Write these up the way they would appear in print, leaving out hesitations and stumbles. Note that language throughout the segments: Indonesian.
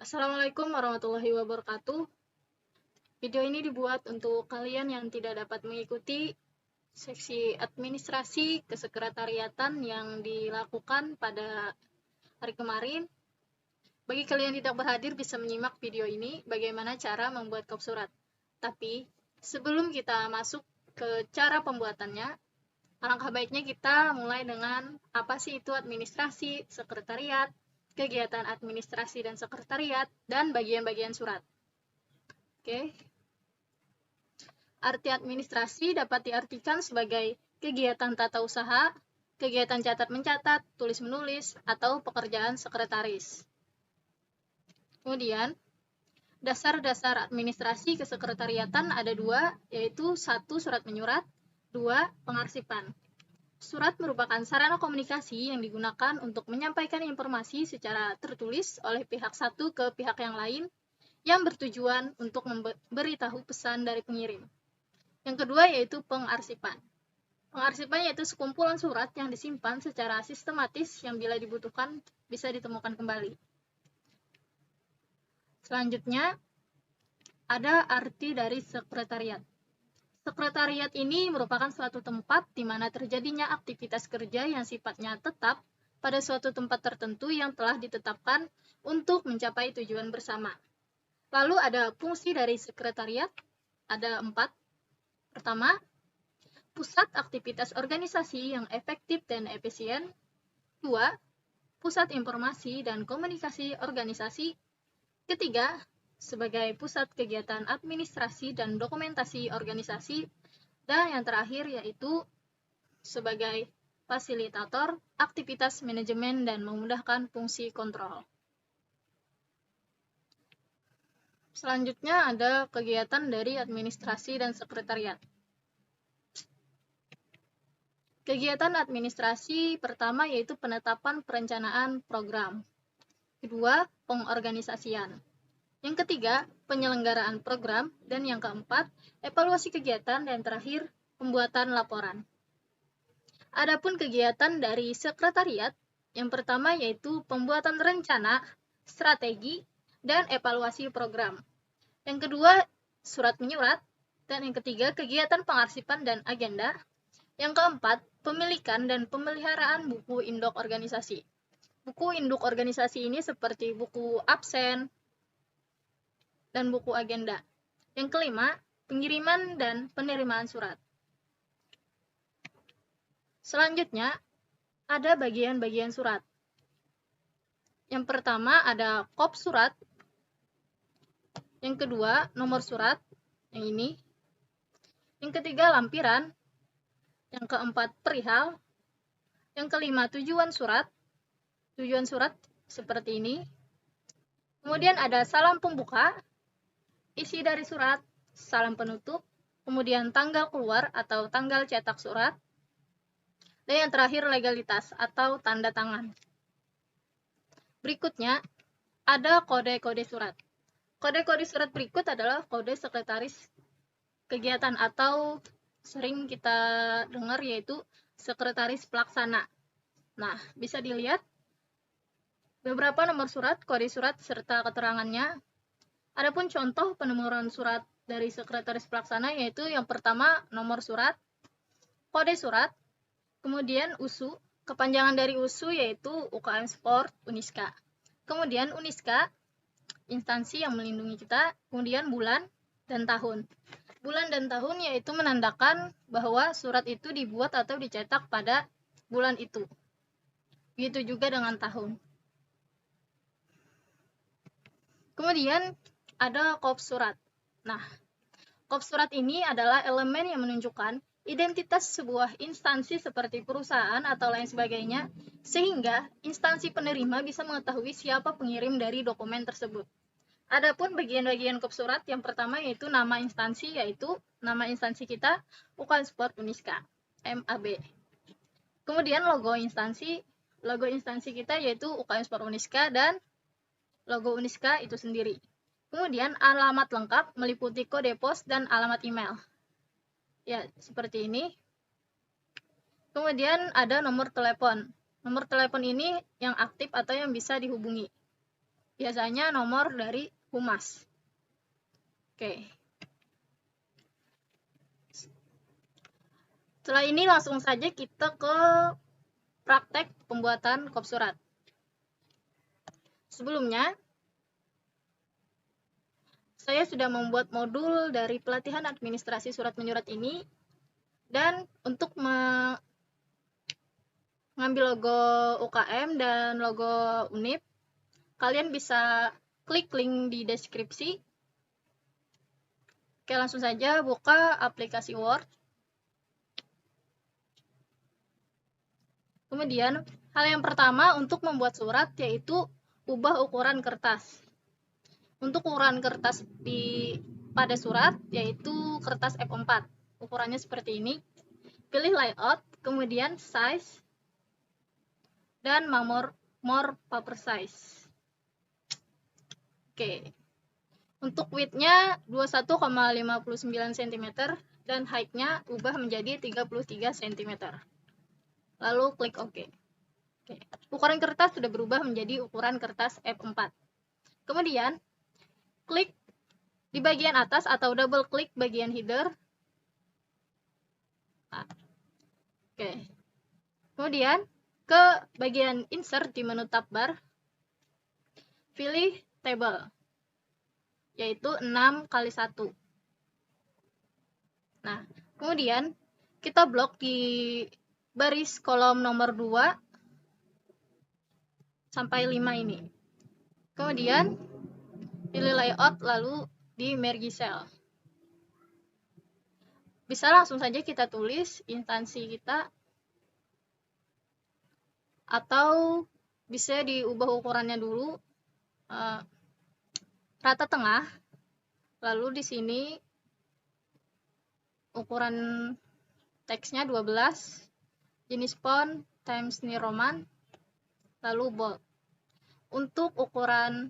Assalamualaikum warahmatullahi wabarakatuh. Video ini dibuat untuk kalian yang tidak dapat mengikuti seksi administrasi kesekretariatan yang dilakukan pada hari kemarin. Bagi kalian yang tidak berhadir bisa menyimak video ini bagaimana cara membuat kop surat. Tapi sebelum kita masuk ke cara pembuatannya, alangkah baiknya kita mulai dengan apa sih itu administrasi, sekretariat, kegiatan administrasi dan sekretariat, dan bagian-bagian surat. Oke. Arti administrasi dapat diartikan sebagai kegiatan tata usaha, kegiatan catat-mencatat, tulis-menulis, atau pekerjaan sekretaris. Kemudian, dasar-dasar administrasi kesekretariatan ada dua, yaitu 1. Surat menyurat, 2. Pengarsipan. Surat merupakan sarana komunikasi yang digunakan untuk menyampaikan informasi secara tertulis oleh pihak satu ke pihak yang lain yang bertujuan untuk memberitahu pesan dari pengirim. Yang kedua yaitu pengarsipan. Pengarsipan yaitu sekumpulan surat yang disimpan secara sistematis yang bila dibutuhkan bisa ditemukan kembali. Selanjutnya, ada arti dari sekretariat. Sekretariat ini merupakan suatu tempat di mana terjadinya aktivitas kerja yang sifatnya tetap pada suatu tempat tertentu yang telah ditetapkan untuk mencapai tujuan bersama. Lalu ada fungsi dari sekretariat, ada 4. Pertama, pusat aktivitas organisasi yang efektif dan efisien. 2. Pusat informasi dan komunikasi organisasi. Ketiga, sebagai pusat kegiatan administrasi dan dokumentasi organisasi. Dan yang terakhir yaitu sebagai fasilitator aktivitas manajemen dan memudahkan fungsi kontrol. Selanjutnya ada kegiatan dari administrasi dan sekretariat. Kegiatan administrasi pertama yaitu penetapan perencanaan program. Kedua, pengorganisasian. Yang ketiga, penyelenggaraan program. Dan yang keempat, evaluasi kegiatan. Dan terakhir, pembuatan laporan. Adapun kegiatan dari sekretariat, yang pertama yaitu pembuatan rencana, strategi, dan evaluasi program. Yang kedua, surat menyurat. Dan yang ketiga, kegiatan pengarsipan dan agenda. Yang keempat, pemilikan dan pemeliharaan buku induk organisasi. Buku induk organisasi ini seperti buku absen dan buku agenda. Yang kelima, pengiriman dan penerimaan surat. Selanjutnya, ada bagian-bagian surat. Yang pertama ada kop surat. Yang kedua, nomor surat, yang ini. Yang ketiga, lampiran. Yang keempat, perihal. Yang kelima, tujuan surat. Tujuan surat seperti ini. Kemudian ada salam pembuka, isi dari surat, salam penutup, kemudian tanggal keluar atau tanggal cetak surat, dan yang terakhir legalitas atau tanda tangan. Berikutnya, ada kode-kode surat. Kode-kode surat berikut adalah kode sekretaris kegiatan atau sering kita dengar yaitu sekretaris pelaksana. Nah, bisa dilihat beberapa nomor surat, kode surat, serta keterangannya. Adapun contoh penemuan surat dari sekretaris pelaksana yaitu yang pertama nomor surat, kode surat, kemudian USU, kepanjangan dari USU yaitu UKM Sport Uniska. Kemudian Uniska, instansi yang melindungi kita, kemudian bulan dan tahun. Bulan dan tahun yaitu menandakan bahwa surat itu dibuat atau dicetak pada bulan itu. Begitu juga dengan tahun. Kemudian ada kop surat. Nah, kop surat ini adalah elemen yang menunjukkan identitas sebuah instansi seperti perusahaan atau lain sebagainya, sehingga instansi penerima bisa mengetahui siapa pengirim dari dokumen tersebut. Adapun bagian-bagian kop surat yang pertama yaitu nama instansi, yaitu nama instansi kita UKM Sport Uniska, MAB. Kemudian logo instansi kita yaitu UKM Sport Uniska dan logo Uniska itu sendiri. Kemudian alamat lengkap meliputi kode pos dan alamat email. Ya, seperti ini. Kemudian ada nomor telepon. Nomor telepon ini yang aktif atau yang bisa dihubungi. biasanya nomor dari humas. Oke. Setelah ini langsung saja kita ke praktek pembuatan kop surat. Sebelumnya, saya sudah membuat modul dari pelatihan administrasi surat menyurat ini, dan untuk mengambil logo UKM dan logo UNIP, kalian bisa klik link di deskripsi. Oke, langsung saja buka aplikasi Word. Kemudian, hal yang pertama untuk membuat surat yaitu ubah ukuran kertas. Untuk ukuran kertas pada surat yaitu kertas F4. Ukurannya seperti ini. Pilih layout, kemudian size, dan more paper size. Oke. Untuk width-nya 21,59 cm dan height-nya ubah menjadi 33 cm. Lalu klik OK. Oke. Ukuran kertas sudah berubah menjadi ukuran kertas F4. Kemudian, klik di bagian atas atau double klik bagian header. Nah. Oke. Kemudian, ke bagian insert di menu tab bar, pilih table, yaitu 6x1. Nah, kemudian kita blok di baris kolom nomor 2 sampai 5 ini. Kemudian pilih layout lalu di merge cell. Bisa langsung saja kita tulis instansi kita, atau bisa diubah ukurannya dulu rata tengah, lalu di sini ukuran teksnya 12, jenis font Times New Roman, lalu bold. Untuk ukuran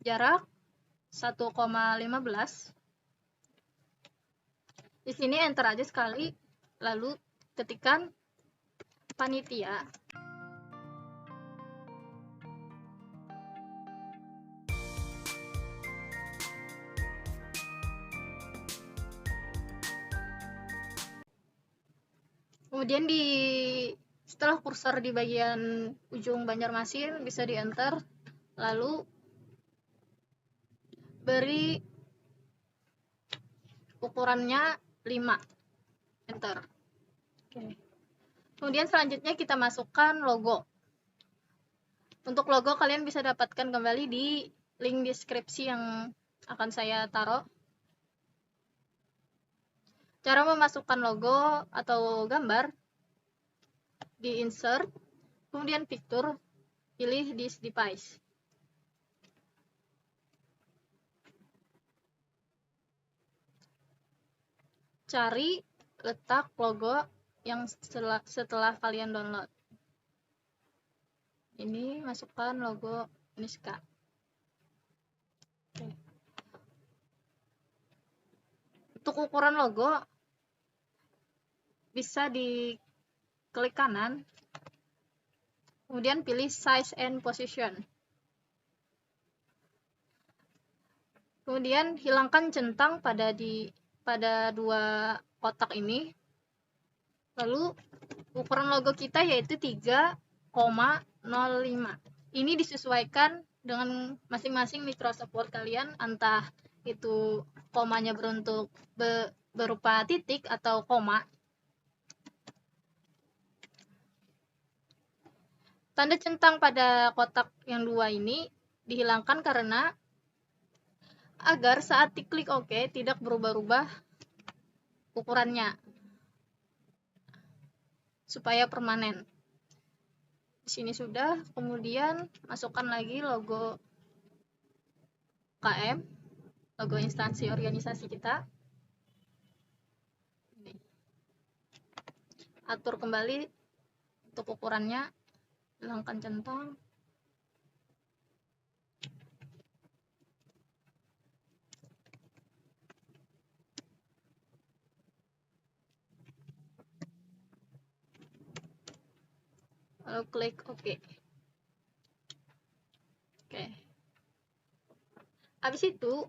jarak 1,15. Di sini enter aja sekali, lalu ketikkan panitia. Kemudian setelah kursor di bagian ujung Banjarmasin bisa di enter, lalu beri ukurannya 5, enter. Oke. Kemudian selanjutnya kita masukkan logo. Untuk logo kalian bisa dapatkan kembali di link deskripsi yang akan saya taruh. Cara memasukkan logo atau gambar, di insert, kemudian picture, pilih this device. Cari letak logo yang setelah kalian download. Ini masukkan logo Niska. Oke. Untuk ukuran logo bisa diklik kanan, kemudian pilih size and position. Kemudian hilangkan centang pada dua kotak ini. Lalu ukuran logo kita yaitu 3,05. Ini disesuaikan dengan masing-masing Microsoft Word kalian, entah itu komanya berupa titik atau koma. Tanda centang pada kotak yang 2 ini dihilangkan karena agar saat diklik OK tidak berubah-ubah ukurannya, supaya permanen. Di sini sudah, kemudian masukkan lagi logo KM, logo instansi organisasi kita. Atur kembali untuk ukurannya, hilangkan centang. Lalu klik OK. Oke. Habis itu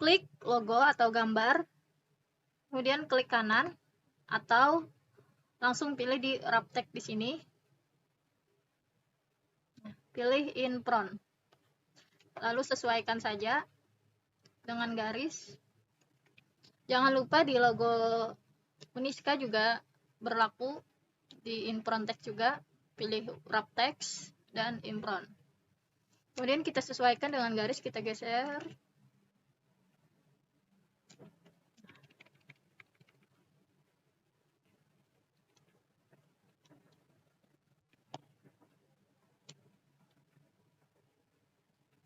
klik logo atau gambar, kemudian klik kanan atau langsung pilih di wrap text di sini. Pilih in front. Lalu sesuaikan saja dengan garis. Jangan lupa di logo Uniska juga berlaku, di in front text juga pilih wrap text dan in front. Kemudian kita sesuaikan dengan garis, kita geser.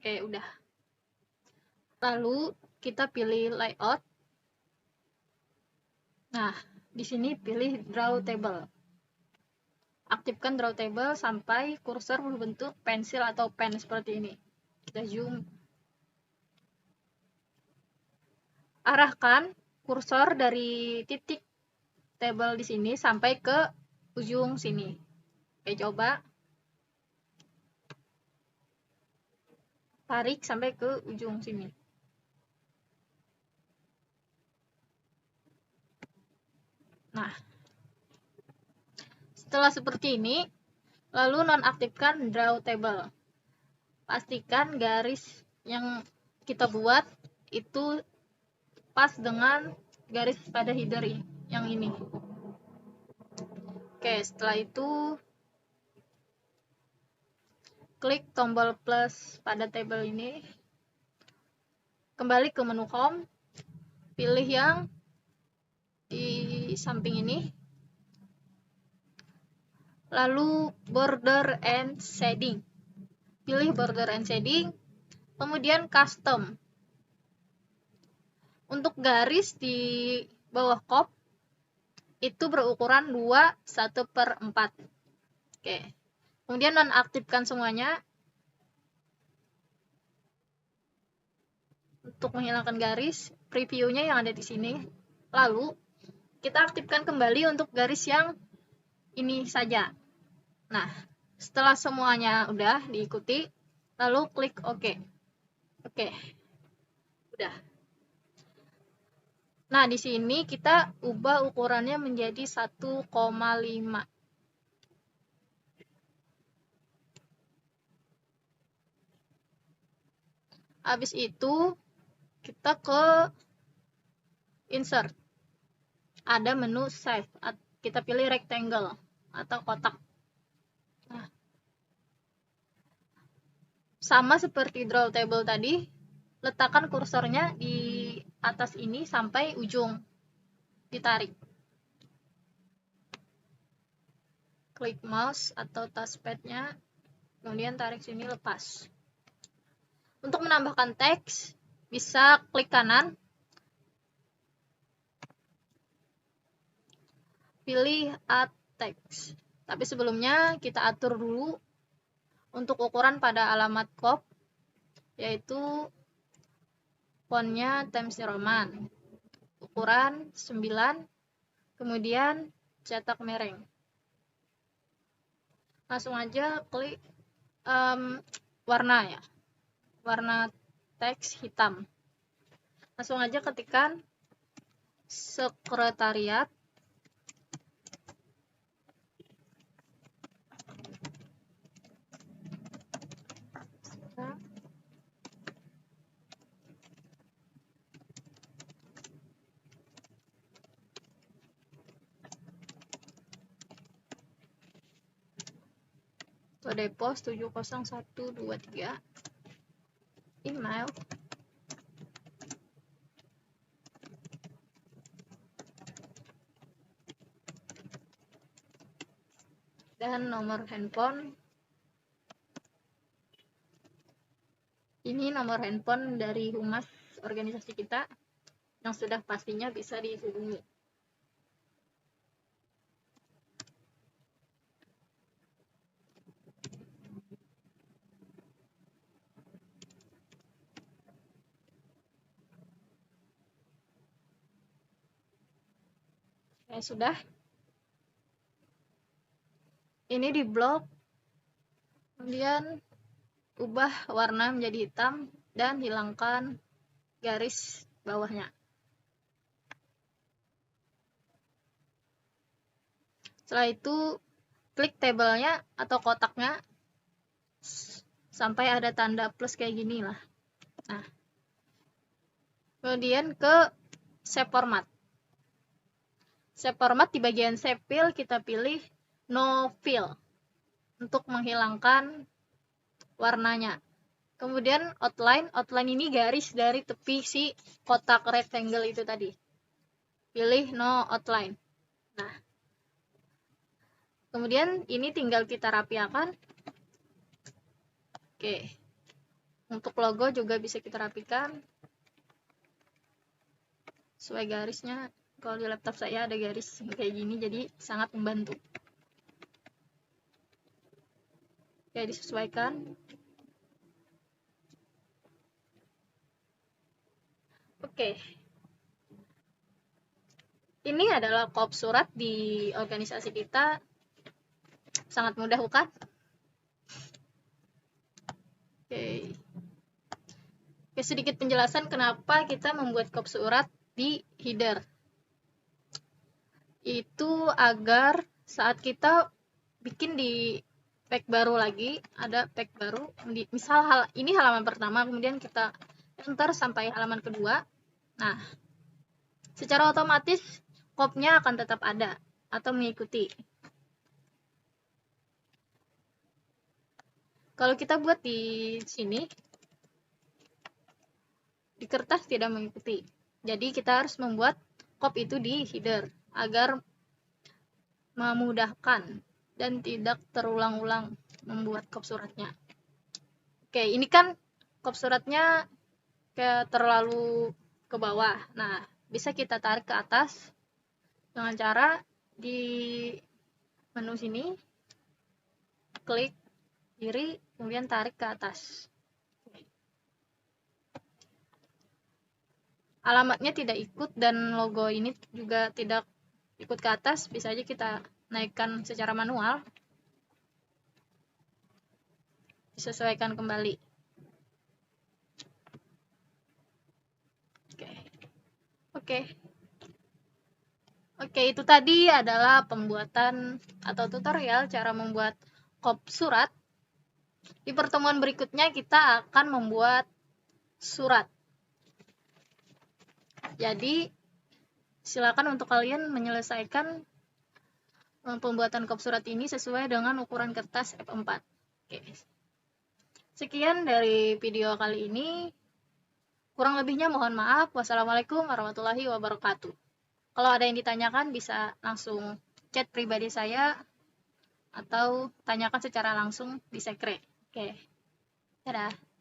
Oke, udah. Lalu kita pilih layout. Nah, di sini pilih draw table. Aktifkan draw table sampai kursor berbentuk pensil atau pen seperti ini. Kita zoom. Arahkan kursor dari titik table di sini sampai ke ujung sini. Oke, coba. Tarik sampai ke ujung sini. Nah, setelah seperti ini, lalu nonaktifkan draw table. Pastikan garis yang kita buat itu pas dengan garis pada header yang ini. Oke, setelah itu klik tombol plus pada table ini. Kembali ke menu home, pilih yang di samping ini. Lalu border and shading. Pilih border and shading, kemudian custom. Untuk garis di bawah kop itu berukuran 2:1/4. Oke. Kemudian nonaktifkan semuanya. Untuk menghilangkan garis, previewnya yang ada di sini. Lalu kita aktifkan kembali untuk garis yang ini saja. Nah, setelah semuanya udah diikuti, lalu klik OK. Oke. Udah. Nah, di sini kita ubah ukurannya menjadi 1,5. Habis itu kita ke insert. Ada menu save. Kita pilih rectangle atau kotak. Nah, sama seperti draw table tadi, letakkan kursornya di atas ini sampai ujung. Ditarik. Klik mouse atau touchpad-nya, kemudian tarik sini, lepas. Untuk menambahkan teks, bisa klik kanan, pilih add text. Tapi sebelumnya kita atur dulu untuk ukuran pada alamat kop, yaitu fontnya Times New Roman. Ukuran 9, kemudian cetak mereng. Langsung aja klik warna ya. Warna teks hitam. Langsung aja ketikkan sekretariat. Kode pos 70123. Email. Dan nomor handphone. Ini nomor handphone dari humas organisasi kita yang sudah pastinya bisa dihubungi. Sudah. Ini di blok. Kemudian ubah warna menjadi hitam dan hilangkan garis bawahnya. Setelah itu klik tabelnya atau kotaknya sampai ada tanda plus kayak gini lah. Nah, kemudian ke save format. Save format di bagian save fill kita pilih no fill untuk menghilangkan warnanya. Kemudian outline ini garis dari tepi si kotak rectangle itu tadi. Pilih no outline. Nah, kemudian ini tinggal kita rapikan. Oke. Untuk logo juga bisa kita rapikan. Sesuai garisnya. Kalau di laptop saya ada garis kayak gini, jadi sangat membantu. Oke, disesuaikan. Oke. Ini adalah kop surat di organisasi kita. Sangat mudah bukan? Oke. Sedikit penjelasan kenapa kita membuat kop surat di header. Itu agar saat kita bikin di pack baru lagi, ada pack baru, misal ini halaman pertama, kemudian kita enter sampai halaman kedua. Nah, secara otomatis kopnya akan tetap ada atau mengikuti. Kalau kita buat di sini, di kertas tidak mengikuti. Jadi kita harus membuat kop itu di header agar memudahkan dan tidak terulang-ulang membuat kop suratnya. Oke, ini kan kop suratnya kayak terlalu ke bawah. Nah, bisa kita tarik ke atas dengan cara di menu sini, klik kiri, kemudian tarik ke atas. Alamatnya tidak ikut dan logo ini juga tidak ikut ke atas, bisa aja kita naikkan secara manual. Disesuaikan kembali. Oke, itu tadi adalah pembuatan atau tutorial cara membuat kop surat. Di pertemuan berikutnya kita akan membuat surat. Jadi, silakan untuk kalian menyelesaikan pembuatan kop surat ini sesuai dengan ukuran kertas F4. Oke. Sekian dari video kali ini. Kurang lebihnya mohon maaf. Wassalamualaikum warahmatullahi wabarakatuh. Kalau ada yang ditanyakan bisa langsung chat pribadi saya atau tanyakan secara langsung di sekre. Oke. Dadah.